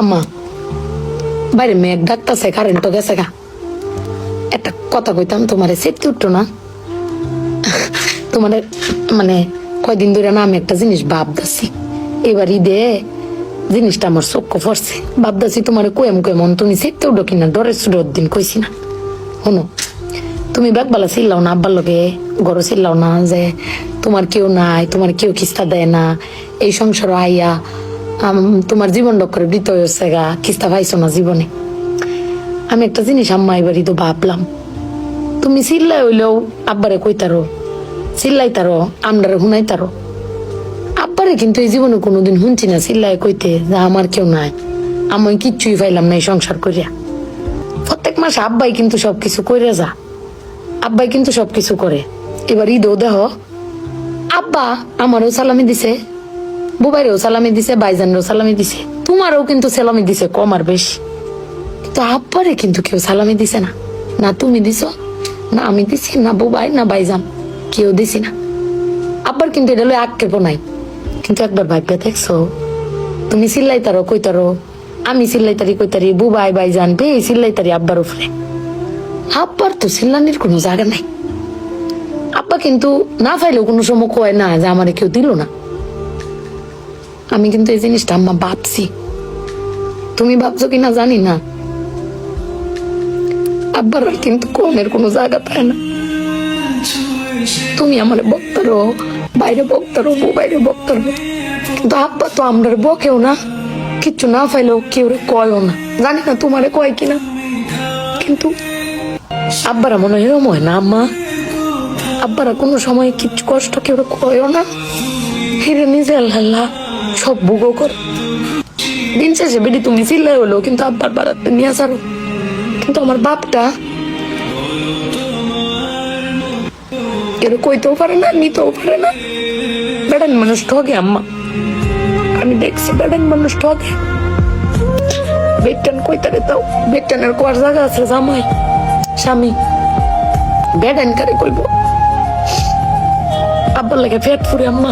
আম্মা বাইরে মেঘ ডাকতেছে, কারেন্টও গেছে গা। একটা কথা কইতাম, তোমারে সেটতে উঠতো না? তোমার মানে কয়দিন ধরে না আমি একটা জিনিস ভাবতেছি, এবার ঈদে জিনিসটা আমার চোখ পড়ছে। ভাবতেছি তোমার কেমন তুমি সেটতে উঠো কিনা, ডরের সুরের দিন কইছি না। শোনো, তুমি ব্যাগবালা চিল্লাও না, আব্বার লগে গড় চিল্লাও না যে তোমার কেউ নাই, তোমার কেউ কিস্তা দেয় না, এই সংসার আইয়া তোমার জীবন ডক্করে বৃত হয়েছে গা, কিস্তা পাইছো না জীবনে। আমি একটা জিনিস আম্মা এবারই তো ভাবলাম, তুমি চিল্লাই হইলেও আব্বারে কইতারো, চিল্লাইতারো, আমরারে শুনাইতারো। আব্বারে কিন্তু এই জীবনে কোনোদিন শুনছি না চিল্লাই কইতে যে আমার কেউ নাই, আমি কিচ্ছুই পাইলাম না এই সংসার করিয়া। প্রত্যেক মাসে আব্বাই কিন্তু সবকিছু করে যা, আব্বাই কিন্তু সবকিছু করে। এবার ঈদও দেহ আব্বা আমারও সালামি দিছে, বুবাইরেও সালামি দিছে, ভাইজানেরও সালামি দিছে, তোমারও কিন্তু সালামি দিছে কম আর বেশি। কিন্তু আব্বারে কিন্তু কেউ সালামি দিছে না, না তুমি দিছো, না আমি দিছি, না বুবাই, না ভাইজান, কেউ দিছি না। আব্বার কিন্তু এটা লই আক্ষেপও নাই। কিন্তু একবার ভাইবে দেখছো, তুমি চিল্লাইতারো কইতারো, আমি চিল্লাইতারি কইতারি, বুবাই ভাইজান বে চিল্লাইতারি আব্বার উপরে। আব্বার তো চিল্লানির কোনো জায়গা নাই। আব্বা কিন্তু না পাইলেও কোনো সময় কয় না যে আমারে কেউ দিল না। আমি কিন্তু এই জিনিসটা আম্মা ভাবছি, তুমি ভাবছো কিনা জানি না। আব্বার কিন্তু কমের কোনো জায়গা পায় না। তুমি আমার বক্তারো, বাইরে বক্তারো, বাইরে বক্তারো, কিন্তু আব্বা তো আমরা বকেও না, কিচ্ছু না পাইলেও কেউ কয়ও না। জানি না তোমারে কয় কিনা, কিন্তু আব্বারা মনে হয় এরম হয় না আম্মা? আব্বারা কোনো সময় কিছু কষ্ট কেউ কয়ও না, হিরে নিজে আল্লাহ সব ভোগও কর। দিন শেষে বেডি তুমি চিল্লাই হলো কিন্তু আব্বার বাড়াতে নিয়ে আসারো। কিন্তু আমার বাপটা কেউ কইতেও পারে না, নিতেও পারে না। বেড়ান মানুষ ঠকে আম্মা, আমি দেখছি বেড়ান মানুষ ঠকে। বেটান কইতারে তাও, বেটানের কোয়ার জায়গা আছে জামাই স্বামী, বেড়ান কারে কইব। আব্বার লাগে পেট ফুরে আম্মা।